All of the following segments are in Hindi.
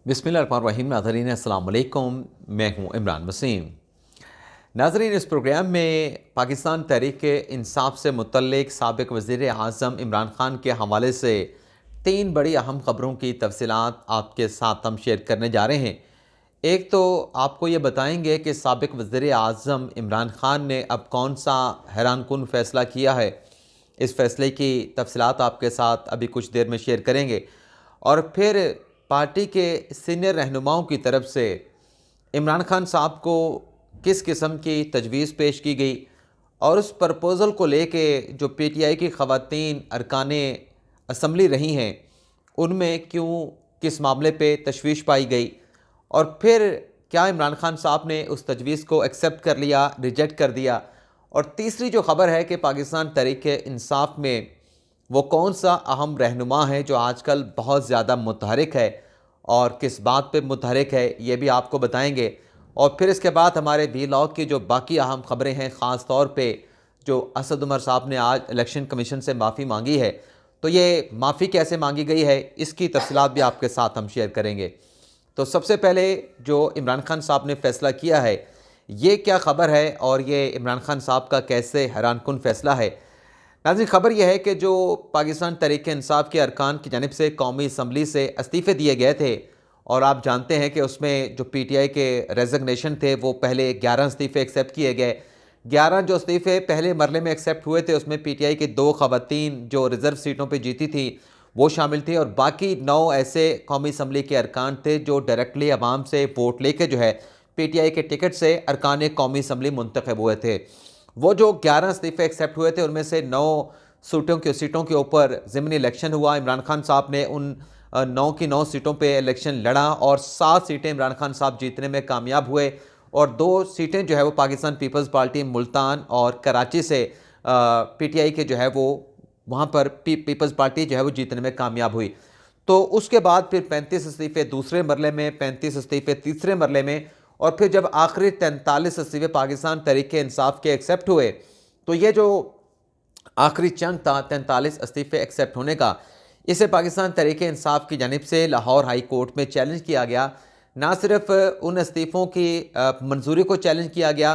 बिस्मिल्लाहिर्रहमानिर्रहीम। नाज़रीन अस्सलाम वालेकुम, मैं हूँ इमरान वसीम। नाज़रीन, इस प्रोग्राम में पाकिस्तान तहरीक इंसाफ से मुतल्लिक़ साबिक़ वज़ीर आज़म इमरान ख़ान के हवाले से 3 बड़ी अहम ख़बरों की तफ़सीलात आपके साथ हम शेयर करने जा रहे हैं। एक तो आपको ये बताएंगे कि साबिक़ वज़ीर आज़म इमरान ख़ान ने अब कौन सा हैरानकुन फ़ैसला किया है। इस फ़ैसले की तफ़सीलात आपके साथ अभी कुछ देर में शेयर करेंगे। और फिर पार्टी के सीनियर रहनुमाओं की तरफ से इमरान ख़ान साहब को किस किस्म की तजवीज़ पेश की गई और उस प्रपोज़ल को लेके जो पीटीआई की ख़वातीन अरकाने असम्बली रही हैं, उनमें क्यों किस मामले पे तशवीश पाई गई और फिर क्या इमरान ख़ान साहब ने उस तजवीज़ को एक्सेप्ट कर लिया, रिजेक्ट कर दिया। और तीसरी जो ख़बर है कि पाकिस्तान तहरीक इंसाफ में वो कौन सा अहम रहनुमा है जो आजकल बहुत ज़्यादा मुतहरिक है और किस बात पे मुतहरिक है, ये भी आपको बताएंगे। और फिर इसके बाद हमारे वीलॉग की जो बाकी अहम ख़बरें हैं, ख़ास तौर पे जो असद उमर साहब ने आज इलेक्शन कमीशन से माफ़ी मांगी है, तो ये माफ़ी कैसे मांगी गई है, इसकी तफसीलात भी आपके साथ हम शेयर करेंगे। तो सबसे पहले जो इमरान ख़ान साहब ने फ़ैसला किया है, ये क्या ख़बर है और ये इमरान ख़ान साहब का कैसे हैरानकुन फ़ैसला है। नाज़रीन, ख़बर यह है कि जो पाकिस्तान तहरीक इंसाफ के अरकान की जानिब से कौमी असम्बली से इस्तीफ़े दिए गए थे और आप जानते हैं कि उसमें जो पीटीआई के रेजिग्नेशन थे वो पहले 11 इस्तीफ़े एक्सेप्ट किए गए। 11 जो इस्तीफ़े पहले मरले में एक्सेप्ट हुए थे उसमें पीटीआई की 2 ख़वातीन जो रिज़र्व सीटों पर जीती थी वो शामिल थी और बाकी 9 ऐसे कौमी असम्बली के अरकान थे जो डायरेक्टली अवाम से वोट लेके जो है पीटीआई के टिकट से अरकान कौमी असम्बली मुंतखब हुए थे। वो जो 11 इस्तीफ़े एक्सेप्ट हुए थे उनमें से 9 सीटों के ऊपर ज़िमनी इलेक्शन हुआ। इमरान खान साहब ने उन 9 की 9 सीटों पे इलेक्शन लड़ा और 7 सीटें इमरान खान साहब जीतने में कामयाब हुए और 2 सीटें जो है वो पाकिस्तान पीपल्स पार्टी मुल्तान और कराची से पीटीआई के जो है वो वहाँ पर पीपल्स पार्टी जो है वो जीतने में कामयाब हुई। तो उसके बाद फिर 35 इस्तीफ़े दूसरे मरले में, 35 इस्तीफ़े तीसरे मरले में और फिर जब आखिरी 43 इस्तीफ़े पाकिस्तान तहरीक इंसाफ के एक्सेप्ट हुए, तो ये जो आखिरी चंक था 43 इस्तीफ़े एक्सेप्ट होने का, इसे पाकिस्तान तहरीक इंसाफ की जानिब से लाहौर हाई कोर्ट में चैलेंज किया गया। ना सिर्फ उन इस्तीफ़ों की मंजूरी को चैलेंज किया गया,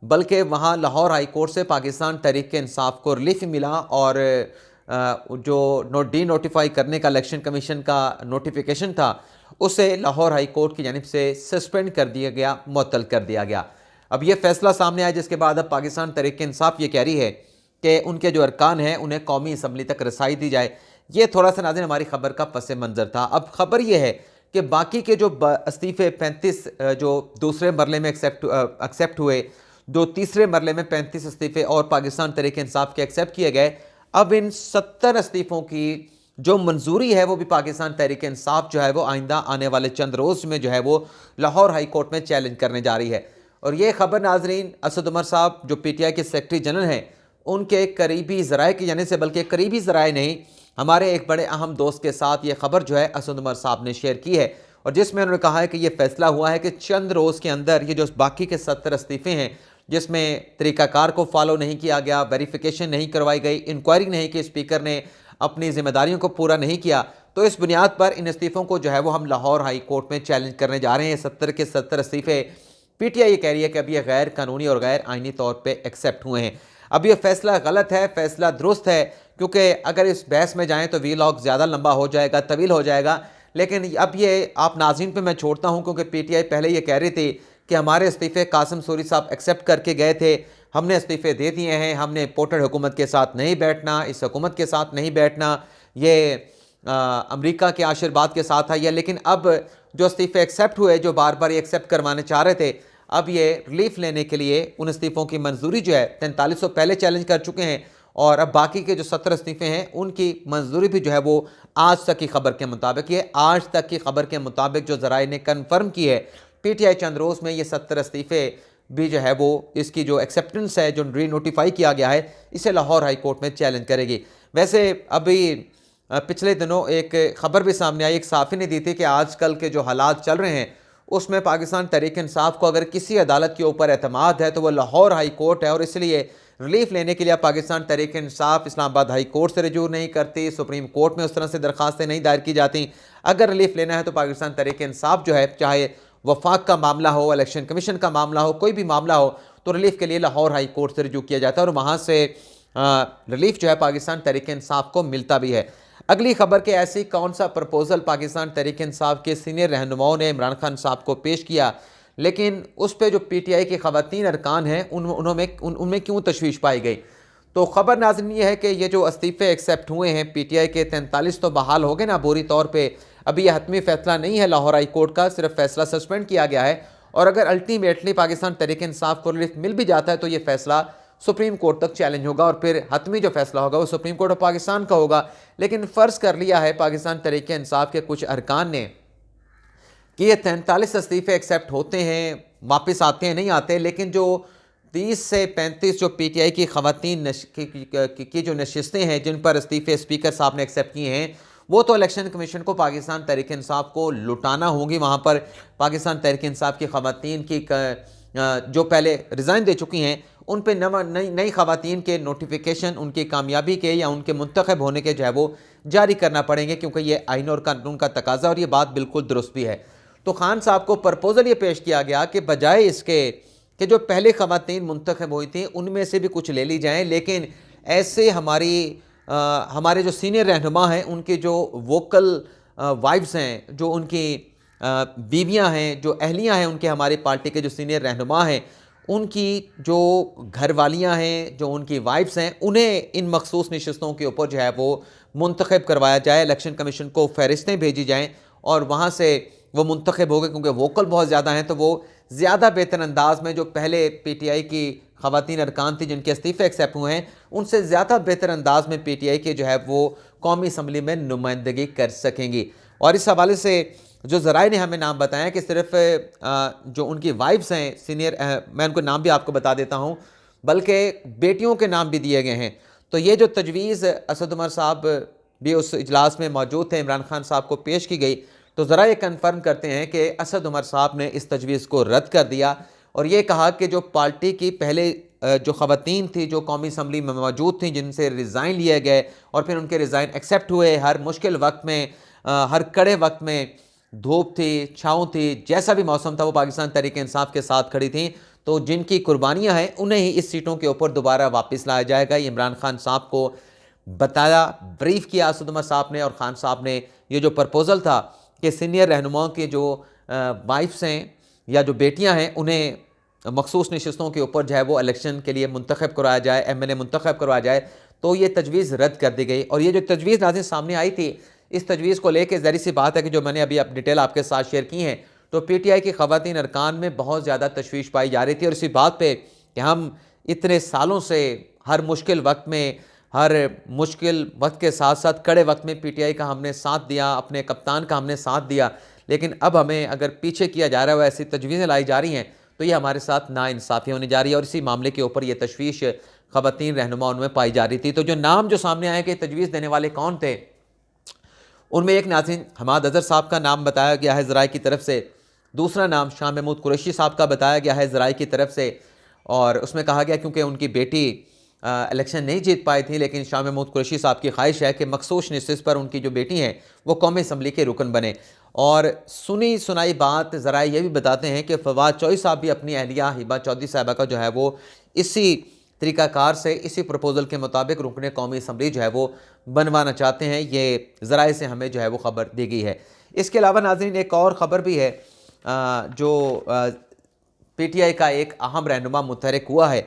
बल्कि वहाँ लाहौर हाई कोर्ट से पाकिस्तान तहरीक इंसाफ को रिलीफ मिला और जो डी नोटिफाई करने का इलेक्शन कमीशन का नोटिफिकेशन था उसे लाहौर हाई कोर्ट की जानिब से सस्पेंड कर दिया गया, मुअत्तल कर दिया गया। अब ये फैसला सामने आया जिसके बाद अब पाकिस्तान तहरीक इंसाफ ये कह रही है कि उनके जो अरकान हैं उन्हें कौमी असम्बली तक रसाई दी जाए। ये थोड़ा सा नाज़रीन हमारी खबर का पस मंज़र था। अब खबर ये है कि बाकी के जो इस्तीफ़े 35 जो दूसरे मरले में एक्सेप्ट हुए, जो तीसरे मरले में 35 इस्तीफ़े और पाकिस्तान तहरीक इंसाफ के एक्सेप्ट किए गए, अब इन 70 इस्तीफ़ों की जो मंजूरी है वो भी पाकिस्तान तहरीक इंसाफ जो है वो आइंदा आने वाले चंद रोज़ में जो है वो लाहौर हाई कोर्ट में चैलेंज करने जा रही है। और ये खबर नाजरीन असद उमर साहब जो पीटीआई के सेक्रेटरी जनरल हैं उनके करीबी ज़राए की जाने से, बल्कि करीबी ज़राए नहीं, हमारे एक बड़े अहम दोस्त के साथ ये खबर जो है असद उमर साहब ने शेयर की है और जिसमें उन्होंने कहा है कि ये फैसला हुआ है कि चंद रोज़ के अंदर ये जो बाकी के 70 इस्तीफ़े हैं जिसमें तरीक़ाकार को फॉलो नहीं किया गया, वेरिफिकेशन नहीं करवाई गई, इंक्वायरी नहीं की, स्पीकर ने अपनी जिम्मेदारियों को पूरा नहीं किया, तो इस बुनियाद पर इन इस्तीफ़ों को जो है वो हम लाहौर हाई कोर्ट में चैलेंज करने जा रहे हैं। 70 के 70 इस्तीफ़े पीटीआई ये कह रही है कि अब ये गैर कानूनी और गैर आइनी तौर पर एक्सेप्ट हुए हैं। अब ये फैसला गलत है, फैसला दुरुस्त है, क्योंकि अगर इस बहस में जाएँ तो वीलॉग ज़्यादा लंबा हो जाएगा, तवील हो जाएगा। लेकिन अब ये आप नाज़रीन पे मैं छोड़ता हूँ क्योंकि पीटीआई पहले ये कह रही थी कि हमारे इस्तीफ़े कासिम सूरी साहब एक्सेप्ट करके गए थे, हमने इस्तीफ़े दे दिए हैं, हमने पोर्टेड हुकूमत के साथ नहीं बैठना, इस हुकूमत के साथ नहीं बैठना, ये अमेरिका के आशीर्वाद के साथ है ये। लेकिन अब जो इस्तीफ़े एक्सेप्ट हुए, जो बार बार ये एक्सेप्ट करवाने चाह रहे थे, अब ये रिलीफ लेने के लिए उन इस्तीफ़ों की मंजूरी जो है 43 सौ पहले चैलेंज कर चुके हैं और अब बाकी के जो 70 इस्तीफ़े हैं उनकी मंजूरी भी जो है वो आज तक की खबर के मुताबिक, ये आज तक की खबर के मुताबिक जो ज़राए ने कन्फर्म की है, पीटीआई चंद रोज़ में ये 70 इस्तीफ़े भी जो है वो इसकी जो एक्सेप्टेंस है, जो री नोटिफाई किया गया है, इसे लाहौर हाई कोर्ट में चैलेंज करेगी। वैसे अभी पिछले दिनों एक खबर भी सामने आई, एक साफ़ी ने दी थी कि आजकल के जो हालात चल रहे हैं उसमें पाकिस्तान तहरीक इंसाफ को अगर किसी अदालत के ऊपर एतमाद है तो वो लाहौर हाई कोर्ट है, और इसलिए रिलीफ लेने के लिए पाकिस्तान तहरीक इंसाफ इस्लामाबाद हाई कोर्ट से रजू नहीं करती, सुप्रीम कोर्ट में उस तरह से दरखास्तें नहीं दायर की जाती। अगर रिलीफ लेना है तो पाकिस्तान तहरीक इंसाफ जो है, चाहे वफाक का मामला हो, इलेक्शन कमीशन का मामला हो, कोई भी मामला हो, तो रिलीफ के लिए लाहौर हाई कोर्ट से रजू किया जाता है और वहाँ से रिलीफ जो है पाकिस्तान तहरीक इंसाफ को मिलता भी है। अगली खबर के ऐसी कौन सा प्रपोजल पाकिस्तान तहरीक इंसाफ के सीनियर रहनुमाओं ने इमरान खान साहब को पेश किया, लेकिन उस पर जो PTI के ख़वातीन अरकान हैं उनमें क्यों तशवीश पाई गई। तो ख़बर नाज़रीन ये है कि ये जो इस्तीफ़े एक्सेप्ट हुए हैं PTI के 43 तो बहाल हो गए ना बुरी तौर पे। अभी यह हतमी फैसला नहीं है लाहौर हाई कोर्ट का, सिर्फ फैसला सस्पेंड किया गया है, और अगर अल्टीमेटली पाकिस्तान तहरीक इंसाफ को रिलीफ मिल भी जाता है तो ये फैसला सुप्रीम कोर्ट तक चैलेंज होगा और फिर हतमी जो फैसला होगा वो सुप्रीम कोर्ट ऑफ पाकिस्तान का होगा। लेकिन फ़र्ज़ कर लिया है पाकिस्तान तहरीक इंसाफ के कुछ अरकान ने कि ये 43 इस्तीफ़े एक्सेप्ट होते हैं, वापस आते हैं, नहीं आते, लेकिन जो 30 से 35 जो PTI की ख़वातीन की जो नशिस्तें हैं जिन पर इस्तीफ़े स्पीकर साहब ने एक्सेप्ट किए हैं, वो तो इलेक्शन कमीशन को पाकिस्तान तहरीक इंसाफ को लुटाना होगी। वहाँ पर पाकिस्तान तहरीक इंसाफ की ख़वातीन की जो पहले रिज़ाइन दे चुकी हैं उन पर नई ख़वातीन के नोटिफिकेशन उनकी कामयाबी के या उनके मुंतखब होने के जो है वो जारी करना पड़ेंगे, क्योंकि ये आइन और कानून का तकाजा, और ये बात बिल्कुल दुरुस्त भी है। तो खान साहब को प्रपोजल ये पेश किया गया कि बजाय इसके कि जो पहले ख़वातीन मुंतखब हुई थी उनमें से भी कुछ ले ली जाएँ, लेकिन ऐसे हमारे जो सीनियर रहनुमा हैं उनकी जो वोकल वाइफ्स हैं, जो उनकी बीवियां हैं, जो अहलियां हैं उनके, हमारी पार्टी के जो सीनियर रहनुमा हैं उनकी जो घरवालियां हैं, जो उनकी वाइफ्स हैं, उन्हें इन मखसूस नशिस्तों के ऊपर जो है वो मुंतखब करवाया जाए। इलेक्शन कमीशन को फहरिस्तें भेजी जाएँ और वहाँ से वो मुंतखब हो गए, क्योंकि वोकल बहुत ज़्यादा हैं तो वो ज़्यादा बेहतर अंदाज में जो पहले PTI की ख़वातीन अरकान थी जिनके इस्तीफ़े एक्सेप्ट हुए हैं उनसे ज़्यादा बेहतर अंदाज में PTI के जो है वो कौमी असम्बली में नुमाइंदगी कर सकेंगी। और इस हवाले से जो ज़राए ने हमें नाम बताया कि सिर्फ जो उनकी वाइफ्स हैं सीनियर, मैं उनको नाम भी आपको बता देता हूँ, बल्कि बेटियों के नाम भी दिए गए हैं। तो ये जो तजवीज़ असद उमर साहब भी उस इजलास में मौजूद थे, इमरान खान साहब को पेश की गई, तो ज़रा ये कन्फर्म करते हैं कि असद उमर साहब ने इस तजवीज़ को रद्द कर दिया और ये कहा कि जो पार्टी की पहले जो ख़वातीन थी जो कौमी असम्बली में मौजूद थी, जिनसे रिज़ाइन लिए गए और फिर उनके रिज़ाइन एक्सेप्ट हुए, हर मुश्किल वक्त में, हर कड़े वक्त में, धूप थी, छाँव थी, जैसा भी मौसम था, वो पाकिस्तान तहरीक इंसाफ के साथ खड़ी थी, तो जिनकी कुर्बानियाँ हैं उन्हें ही इस सीटों के ऊपर दोबारा वापस लाया जाएगा। ये इमरान खान साहब को बताया, ब्रीफ किया असद उमर साहब ने, और खान साहब ने ये जो प्रपोज़ल था कि सीनियर रहनुमाओं के जो वाइफ्स हैं या जो बेटियां हैं उन्हें मखसूस नशिस्तों के ऊपर जो है वो इलेक्शन के लिए मुंतखब करवाया जाए, MLA मुंतखब करवाया जाए, तो ये तजवीज़ रद्द कर दी गई। और ये जो तजवीज़ नाज़रीन सामने आई थी, इस तजवीज़ को लेकर ज़ाहिर सी बात है कि जो मैंने अभी आप डिटेल आपके साथ शेयर की हैं, तो PTI की ख़वातीन अरकान में बहुत ज़्यादा तशवीश पाई जा रही थी, और इसी बात पर कि हम इतने सालों से हर मुश्किल वक्त में, हर मुश्किल वक्त के साथ साथ कड़े वक्त में PTI का हमने साथ दिया, अपने कप्तान का हमने साथ दिया, लेकिन अब हमें अगर पीछे किया जा रहा है, ऐसी तजवीज़ें लाई जा रही हैं, तो ये हमारे साथ नाइंसाफ़ी होने जा रही है। और इसी मामले के ऊपर ये तशवीश ख़वातीन रहनुमा उनमें पाई जा रही थी। तो जो नाम जो सामने आए कि तजवीज़ देने वाले कौन थे, उनमें एक नाज़रीन हमाद अज़हर साहब का नाम बताया गया है ज़राए की तरफ से, दूसरा नाम शाह महमूद कुरैशी साहब का बताया गया है ज़राए की तरफ से, और उसमें कहा गया क्योंकि उनकी बेटी इलेक्शन नहीं जीत पाई थी, लेकिन शाह महमूद कुरैशी साहब की ख्वाहिश है कि मखसूस नशिस्त पर उनकी जो बेटी हैं वो कौमी असम्बली के रुकन बने। और सुनी सुनाई बात ज़रा ये भी बताते हैं कि फवाद चौधरी साहब भी अपनी अहलिया हिबा चौधरी साहबा का जो है वो इसी तरीक़ाकार से, इसी प्रपोज़ल के मुताबिक रुकने कौमी असम्बली जो है वो बनवाना चाहते हैं। ये ज़राए से हमें जो है वो ख़बर दी गई है। इसके अलावा नाज़रीन एक और ख़बर भी है, जो PTI का एक अहम रहनुमा मुतहरिक हुआ है,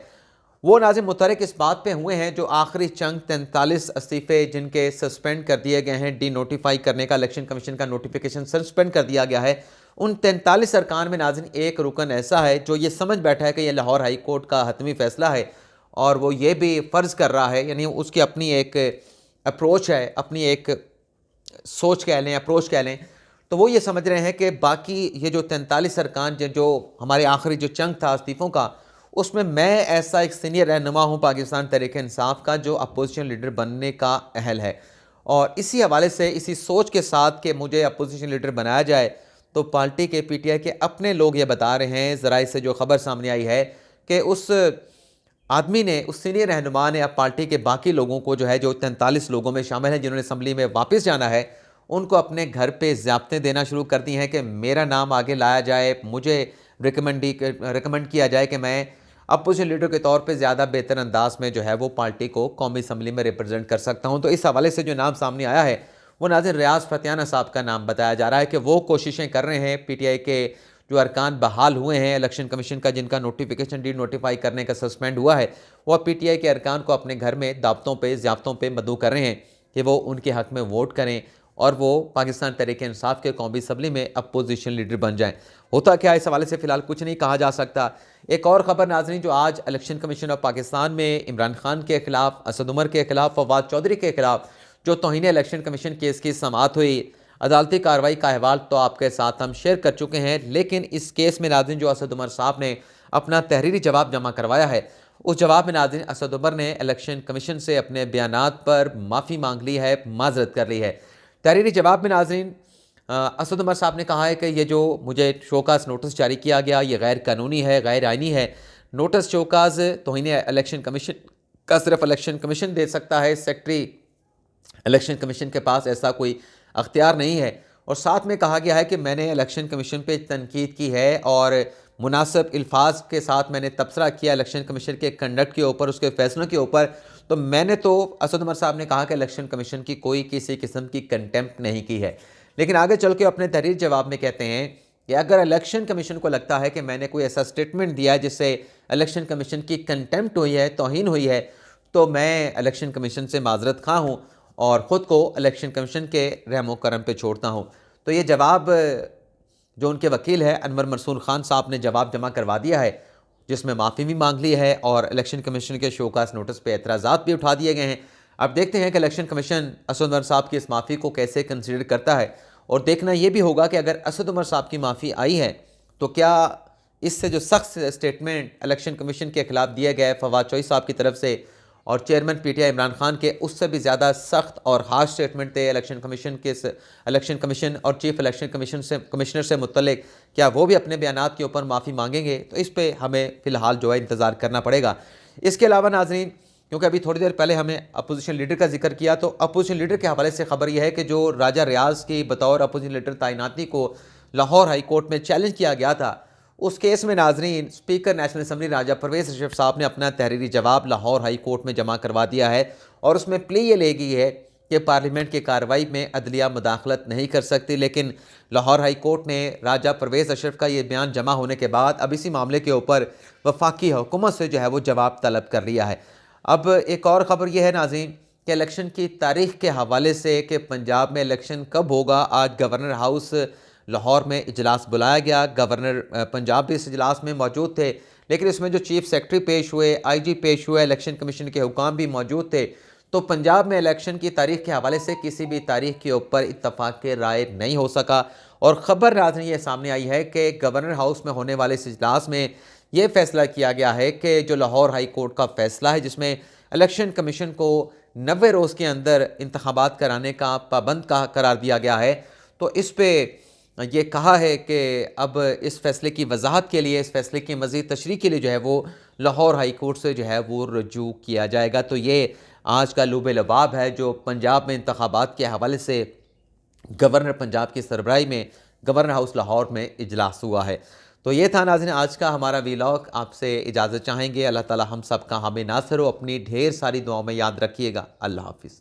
वो नाज़िम मुतहरिक इस बात पे हुए हैं जो आखिरी चंद 43 इस्तीफ़े जिनके सस्पेंड कर दिए गए हैं, डी नोटिफाई करने का इलेक्शन कमीशन का नोटिफिकेशन सस्पेंड कर दिया गया है, उन 43 अरकान में नाज़रीन एक रुकन ऐसा है जो ये समझ बैठा है कि ये लाहौर हाई कोर्ट का हतमी फ़ैसला है, और वो ये भी फ़र्ज़ कर रहा है, यानी उसकी अपनी एक अप्रोच है, अपनी एक सोच कह लें, अप्रोच कह लें, तो वो ये समझ रहे हैं कि बाकी ये जो 43 अरकान जो हमारे आखिरी जो चंक था इस्तीफ़ों का, उसमें मैं ऐसा एक सीनियर रहनुमा हूँ पाकिस्तान तहरीक इंसाफ का जो अपोजिशन लीडर बनने का अहल है, और इसी हवाले से, इसी सोच के साथ कि मुझे अपोजिशन लीडर बनाया जाए, तो पार्टी के पीटीआई के अपने लोग ये बता रहे हैं, ज़राए से जो खबर सामने आई है कि उस आदमी ने, उस सीनियर रहनुमा ने अब पार्टी के बाकी लोगों को जो है, जो 43 लोगों में शामिल हैं जिन्होंने असम्बली में वापस जाना है, उनको अपने घर पे ज़्यापतें देना शुरू कर दी हैं कि मेरा नाम आगे लाया जाए, मुझे रिकमेंड किया जाए कि मैं अपोजिशन लीडर के तौर पे ज़्यादा बेहतर अंदाज में जो है वो पार्टी को कौमी असम्बली में रिप्रेजेंट कर सकता हूँ। तो इस हवाले से जो नाम सामने आया है वो नाज़िर रियाज फतियाना साहब का नाम बताया जा रहा है कि वो कोशिशें कर रहे हैं, पीटीआई के जो अरकान बहाल हुए हैं इलेक्शन कमीशन का, जिनका नोटिफिकेशन डी नोटिफाई करने का सस्पेंड हुआ है, वह पीटीआई के अरकान को अपने घर में दावतों पे, ज़्याबतों पे मदऊ कर रहे हैं कि वो उनके हक़ में वोट करें और वो पाकिस्तान तहरीक इंसाफ के कौमी असम्बली में अपोजिशन लीडर बन जाएं। होता क्या है, इस हवाले से फ़िलहाल कुछ नहीं कहा जा सकता। एक और ख़बर नाज़रीन, जो आज इलेक्शन कमीशन ऑफ पाकिस्तान में इमरान खान के ख़िलाफ़, असद उमर के ख़िलाफ़, फवाद चौधरी के ख़िलाफ़ जो तौहीन इलेक्शन कमीशन केस की समाअत हुई, अदालती कार्रवाई का अहवाल तो आपके साथ हम शेयर कर चुके हैं, लेकिन इस केस में नाज़रीन जो असद उमर साहब ने अपना तहरीरी जवाब जमा करवाया है, उस जवाब में नाज़रीन असद उमर ने इलेक्शन कमीशन से अपने बयानात पर माफ़ी मांग ली है, माजरत कर ली है। तहरीरी जवाब में नाज़रीन असद उमर साहब ने कहा है कि ये जो मुझे शोकास नोटिस जारी किया गया, ये गैर कानूनी है, गैर आइनी है। नोटिस शोकास तौहीन इलेक्शन कमीशन का सिर्फ इलेक्शन कमीशन दे सकता है, सेक्रेटरी इलेक्शन कमीशन के पास ऐसा कोई अख्तियार नहीं है। और साथ में कहा गया है कि मैंने इलेक्शन कमीशन पे तनकीद की है और मुनासिब अल्फाज के साथ मैंने तबसरा किया इलेक्शन कमीशन के कंडक्ट के ऊपर, उसके फैसलों के ऊपर। तो मैंने तो, असद उमर साहब ने कहा कि इलेक्शन कमीशन की कोई किसी किस्म की कंटेम्प्ट नहीं की है। लेकिन आगे चल के अपने तहरीर जवाब में कहते हैं कि अगर इलेक्शन कमीशन को लगता है कि मैंने कोई ऐसा स्टेटमेंट दिया है जिससे इलेक्शन कमीशन की कंटेम्प्ट हुई है, तौहीन हुई है, तो मैं इलेक्शन कमीशन से माजरत खा हूँ और ख़ुद को इलेक्शन कमीशन के रहमो करम पे छोड़ता हूँ। तो ये जवाब जो उनके वकील है अनवर मरसूल खान साहब ने जवाब जमा करवा दिया है, जिसमें माफ़ी भी मांग ली है और इलेक्शन कमीशन के शोकास नोटिस पे एतराज़ात भी उठा दिए गए हैं। अब देखते हैं कि इलेक्शन कमीशन असद उमर साहब की इस माफ़ी को कैसे कंसिडर करता है, और देखना ये भी होगा कि अगर असद उमर साहब की माफ़ी आई है तो क्या इससे जो सख्त स्टेटमेंट इलेक्शन कमीशन के खिलाफ दिया गया है फवाद चौधरी साहब की तरफ से और चेयरमैन पीटीआई इमरान खान के, उससे भी ज़्यादा सख्त और हार्श स्टेटमेंट थे इलेक्शन कमीशन और चीफ इलेक्शन कमिश्नर से मुतल्लिक, क्या वो भी अपने बयानात के ऊपर माफ़ी मांगेंगे? तो इस पर हमें फ़िलहाल जो है इंतज़ार करना पड़ेगा। इसके अलावा नाज़रीन, क्योंकि अभी थोड़ी देर पहले हमने अपोजिशन लीडर का जिक्र किया, तो अपोजिशन लीडर के हवाले से खबर यह है कि जो राजा रियाज की बतौर अपोजिशन लीडर तैनाती को लाहौर हाई कोर्ट में चैलेंज किया गया था, उस केस में नाज़रीन स्पीकर नेशनल असम्बली राजा परवेज़ अशरफ साहब ने अपना तहरीरी जवाब लाहौर हाई कोर्ट में जमा करवा दिया है और उसमें प्ली ये ले गई है कि पार्लियामेंट की कार्रवाई में अदलिया मुदाखलत नहीं कर सकती। लेकिन लाहौर हाई कोर्ट ने राजा परवेज़ अशरफ का ये बयान जमा होने के बाद अब इसी मामले के ऊपर वफाकी हुकूमत से जो है वो जवाब तलब कर लिया है। अब एक और ख़बर यह है नाज़रीन कि इलेक्शन की तारीख़ के हवाले से कि पंजाब में इलेक्शन कब होगा, आज गवर्नर हाउस लाहौर में इजलास बुलाया गया। गवर्नर पंजाब भी इस इजलास में मौजूद थे, लेकिन इसमें जो चीफ सेक्रेटरी पेश हुए, आईजी पेश हुए, इलेक्शन कमीशन के हुकाम भी मौजूद थे। तो पंजाब में इलेक्शन की तारीख के हवाले से किसी भी तारीख के ऊपर इत्तफाक के राय नहीं हो सका और ख़बर नाज़रीन ये सामने आई है कि गवर्नर हाउस में होने वाले इस इजलास में यह फैसला किया गया है कि जो लाहौर हाई कोर्ट का फैसला है जिसमें इलेक्शन कमीशन को 90 रोज़ के अंदर इंतखाबात कराने का पाबंद का करार दिया गया है, तो इस पर ये कहा है कि अब इस फैसले की वजाहत के लिए, इस फैसले की मज़ीद तशरीह के लिए जो है वो लाहौर हाई कोर्ट से जो है वो रजू किया जाएगा। तो ये आज का लूब लबाब है जो पंजाब में इंतखाबात के हवाले से गवर्नर पंजाब की सरबराही में गवर्नर हाउस लाहौर में इजलास हुआ है। तो ये था नाज़रीन आज का हमारा वीलॉग। आपसे इजाज़त चाहेंगे। अल्लाह ताला हम सब का हामी नासिर हो। अपनी ढेर सारी दुआओं में याद रखिएगा। अल्लाह हाफिज़।